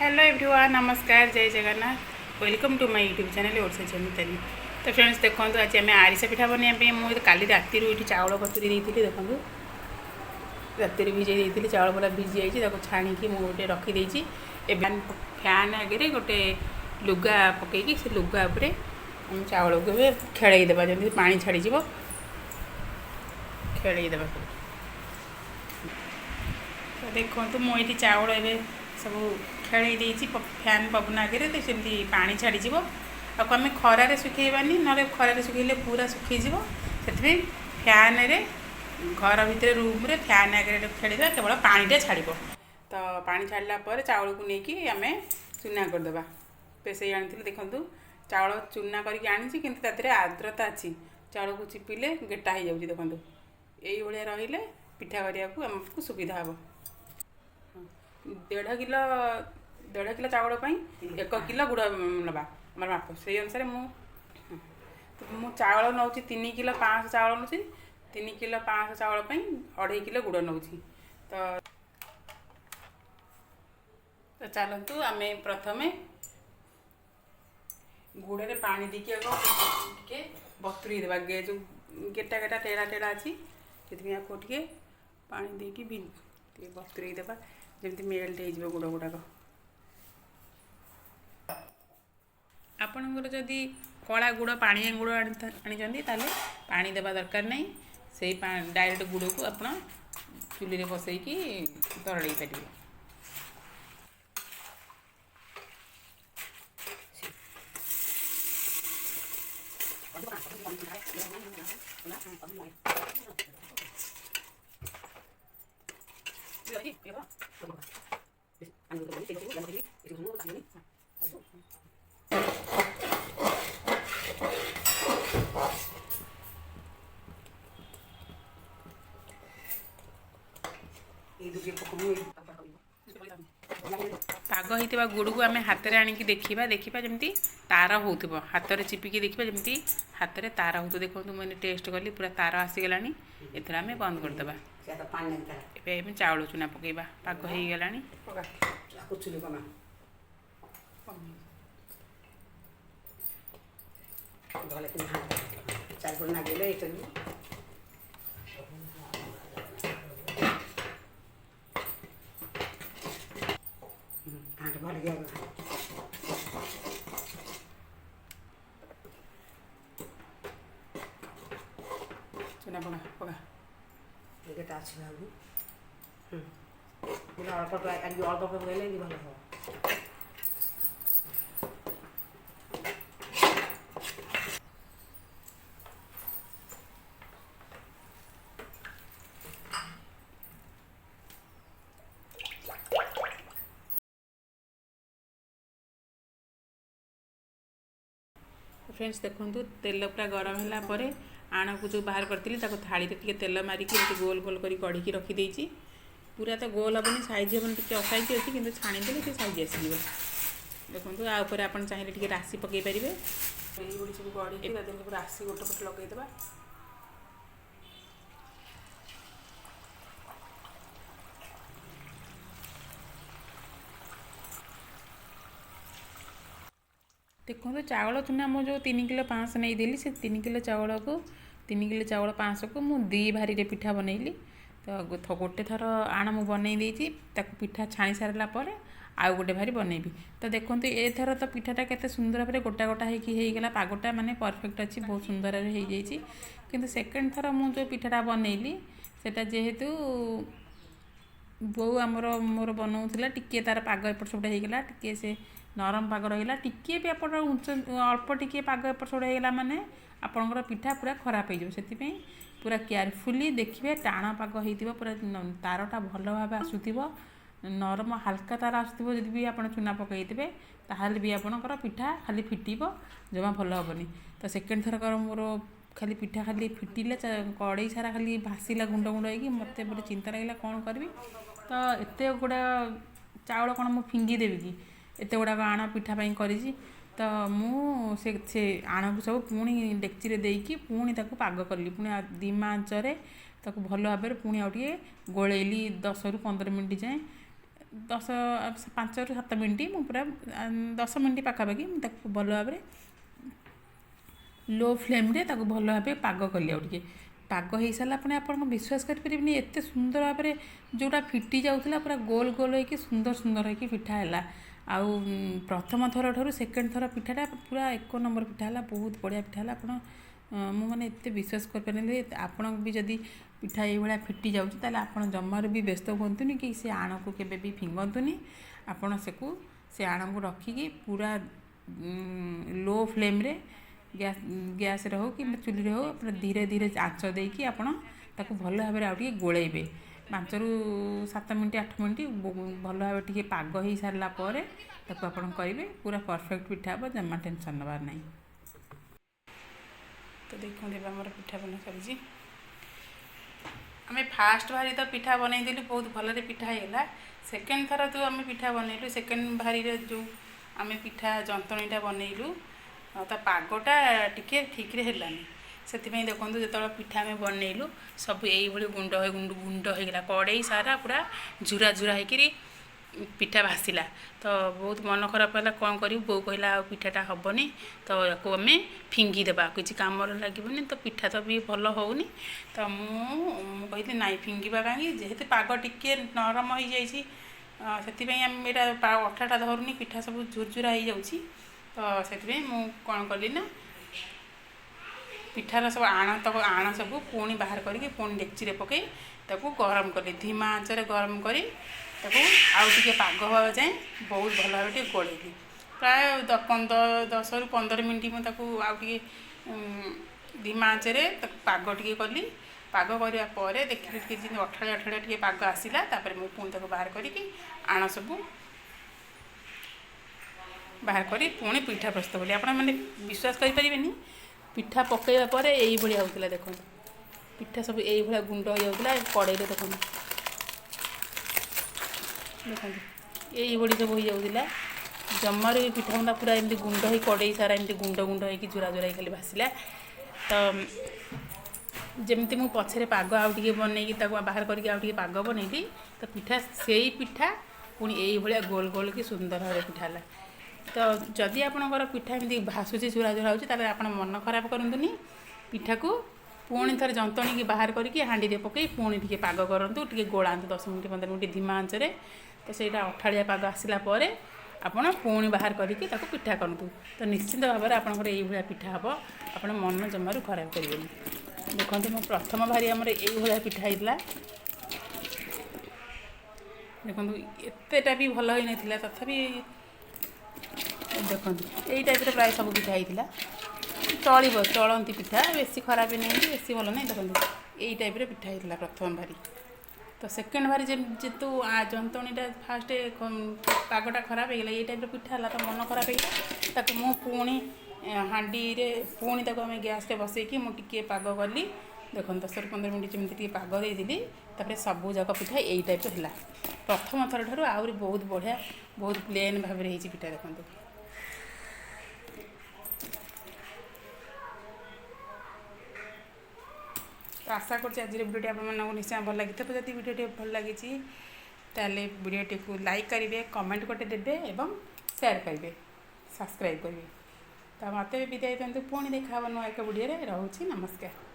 Hello everyone, नमस्कार, जय Jagannath. Welcome to my YouTube channel Odisha जमितानी। तो फ्रेंड्स देखो, आज आम आरिसा पिठा बनवाई मुझे काली राति ये चाउल बतुरी देखी। देखो राति भिजे चाउल पूरा भिजी जाइए, छाणिकी मुझे रखीदे। फैन आगे गोटे लुगा पकईकि से लुगा उपरे चाउल को खेलईदेवा, जमी पा छाड़ीज खेलईदेवा। तो देखो मुझे चाउल ए सब खेल देती फैन पवन आगे, तो सेमती पा छाड़ीज आम खरारे सुखेबानी, ना खरारे सुखेले पूरा सुखीज। से फैन रे घर भितर रूम रे फैन आगे खेल केवल पाटा छाड़। तो पा छाड़ा चाउल को लेकिन आम चूना करदे पेसई आनी। देखूँ चाउल चूना करके आनी, कि आर्द्रता अच्छी, चाउल को चिपिले गेटा हो जाऊँगी। देखो ये रही पिठा करने को आमको सुविधा हे। 1.5 किलो चाउल 1 किलो गुड़ नवा आम माप से अनुसार मु चाउल नौ 3 किलो 500 चाउल नौ 3 किलो 500 चाउल 2.5 किलो गुड़ नौ। तो चलतु आम प्रथम गुड़ पानी देकी टे बतुरी देवा। जो गेटा गेटा टेढ़ा टेढ़ा अच्छी से आपको टे पा देकी बतुरी देवा, जमी मेल्ट हो गुड़ गुड़ाक। आपणकर जदि कला गुड़ पाणिया गुड़ आनी पानी देवा दरकार नहीं, से डायरेक्ट गुड़ को आप चुली बसईकि तरड़े पारे। पाग होता गुड़ को आम हाथ में आणिकी देखा देखा जमी तार हो हाथ में चिपिकी देखा जमी हाथ में तार हो। देखो मैंने टेस्ट कली पूरा तार आसीगला। एथर आम बंद करदे। ए चाउल चूना पकेबा पाग हो गला। चूना पका पका गेटा अच्छी अल्प अल्प पकड़े भल हम। फ्रेंड्स देखो तेल पूरा गरम है आण को जो बाहर करी थाली टे तेल मारिकी गोल गोल कर कढ़ी रखीदे। पूरा तो गोल हेनी, साइज हेनी, टे असाइज अच्छी कि छाणीदे टे साइज आस। देखो आपर आप चाहिए टे राशि पकई पारे। ये सब गढ़ी राशि गोटे पट लगेदेवा। देखो चाउल चूना मो जो 3 किलो 500 नहीं देली, से 3 किलो चाउल को 3 किलो चाउल 500 को मु 2 भारी पिठा बनैली। तो गोटे थर आण मु बनई देती, पिठा छाणी सारा पर आउ गोटे भारी बनैबी। तो देखो एथर तो पिठाटा केते सुंदर भाव गोटा गोटा होगला। पागटा माने परफेक्ट अच्छी, बहुत सुंदर हो जाइए। किंतु सेकेंड थर मु जो पिठाटा बनैली सेटा जेहेतु बो आमर मोर बनाऊला टिके तार पाग एपट सेपट होगला, टिके से नरम पाग रहा। टिके भी आप अल्प टिके पाग एपट सेपट होगला माने आपणकर पिठा पूरा खराब हो। से पूरा केयरफुली देखिए टाण पाग हो, पूरा तारटा भल भाव आसुव, नरम हाल्का तार आसुव। जब भी आप चूना पकईदे ताहले भी आपणकर पिठा खाली फिटब, जमा भल हेनी। तो सेकेंड थरक मोर खाली पिठा खाली फिटिले कड़े सारा खाली भासीला गुंड गुंड हो। मत बोले चिंता लगे कौन करी। तो एत गुड़ा चाउल कौन मु फिंगीदेवी कि एत गुड़ाक आण पिठापी करी। तो मुझे आण को सब पुणी डेक्ची देकी पुणी ताको पाग कली, पुणी धीमा आंचरे ताको भल भाव पुणी आउ टे गोलैली 10 ରୁ 15 मिनिट जाए। ପାଞ୍ଚ ରୁ 7 ମିନିଟ୍ ମୁଁ ପୁରା 10 ମିନିଟ୍ ପାଖାପାଖି ମୁଁ ତାକୁ ଭଲ ଭାବରେ लो फ्लेम्रे ताको भल भाव पाग कली आउ टे पाग हो सारा आप विश्वास करें एत सुंदर भाव में जोटा फिटी जाऊला पूरा गोल गोल हो सुंदर सुंदर हो पिठा है आउ प्रथम थर ठार सेकेंड थर पिठाटा पूरा 1 नंबर पिठा है बहुत बढ़िया पिठा है आप मैंने एत विश्वास करें आपन भी जदि पिठा ये फिटी जाऊँ आप जमार भी व्यस्त हुंतुनि कि से आण को केबे भी फिंगंतुनि आपन से आण को रखिकी पूरा लो फ्लेम रे गैस रे हो कि चुली रे हो पूरा धीरे धीरे आँच देकी आपन ताको भल भाव में आउटे गोलेबे 5 ରୁ 7 मिनट 8 मिनट भल भाव टे पाग हो सारा पर ताको आपन करेंगे पूरा परफेक्ट पिठा हम जमा टेंशन नबार नहीं। तो देखते आम पिठा बना सारी आम फास्ट भारी तो पिठा बनईदेलु बहुत भल पिठा होगा सेकेंड थर जो आम पिठा बनइलु सेकेंड भारी जो आम पिठा जंतणीटा बनइलु तो पागटा टिके ठीक रे हेलानी से देखो जो पिठा आम बनइलु सब यही गुंड गुंड होगा कड़े सारा पूरा झुरा झुरा होकर पिठा भासिला तो बहुत मन खराब है कौन करूँ बो कहला पिठाटा हेनी तो या आम फिंगीदेवा किसी कम लगे तो पिठा तो भी भल होनी तो मुझे नाई फिंगा कहीं जेहेतु पाग टिके नरम हो जाए आम यहाँ अठाटा धरुनी पिठा सब झुरझुरा हो जाऊँगी तो से कौन कली ना पिठार सब आण सब पुणी बाहर करके पुणी डेक्ची पकई ताकू गरम कली धीमा आंचरे गरम करी ताकू आउ टिके पाग हवा जाए बहुत भल भाव टे गोलेली प्राय 10 ରୁ 15 मिनट मुझे आउ टे धीमा आंचरे पाग टिके कली पाग करने पर देखिए अठाड़िया अठाड़िया टे पाग आसला मुझे पुणी बाहर करके आण सब बाहर करी पुणी पिठा प्रस्तुत कली आपण मैंने विश्वास करें पिठा पकड़ा पर यही होता देखो पिठा सब यही गुंड हो जाता कड़े देखो देखो यही सब हो जाता जमार भी पिठा गुंडा पूरा एमती गुंड हो कड़े सारा एमती गुंड गुंड हो झुरा झुरा खाली भासिला तो जमती मु पछरे पाग आउ टिके बनई बाहर करके आउ टिके पाग बनईली तो पिठा से पिठा पुणी यही गोल गोल की सुंदर भाव पिठा है तो जदि आपणकर पिठा एमती भासुची झुरा झुरा होती आप मन खराब करूँ पिठा को पुणी थे जंतणी की बाहर करके हाँडी पकई पुणी टे पाग करूँ टे गोला 10 मिनट 15 मिनट धीमा आंचरे तो सहीटा अठाड़िया पाग आसला पर आपण पुणी बाहर करके पिठा करूँ तो निश्चिंत भाव में आपंकर यही पिठा हम आप मन जमारू खराब करेंगे। देखते मो प्रथम भारी आमर यही पिठा होता देखो एतटा भी भल ही नहीं तथापि देखो यही टाइप प्राय सब पिठा होता चलो चलती पिठा बेसी खराब नहीं बेसी भल नहीं देखो यही टाइप पिठा होता प्रथम भारी तो सेकेंड भारी जेतु जंतणीटा फास्ट पागटा खराब होगा ये टाइप पिठा है तो मन खराब होगा मु पुणी हाँडी पुणी आम गैस बसैकी मुझे पाग कली देखो 10 ରୁ 15 मिनट जमी पाग देदी सबू जाक पिठा यही टाइप है प्रथम थर ठार आहरी बहुत बढ़िया बहुत प्लेन भाव में पिठा देखो तो आशा कर आज भिडियोटी आपको निश्चय भल लगी तो जब भिडियोटी भल लगी ताले भिडियोटी को लाइक करेंगे कमेंट गोटे देवे और शेयर करेंगे सब्सक्राइब करेंगे तो मत भी विदाय दिखाते पुणी देखा नुआ एक भिडियो रोचे नमस्कार।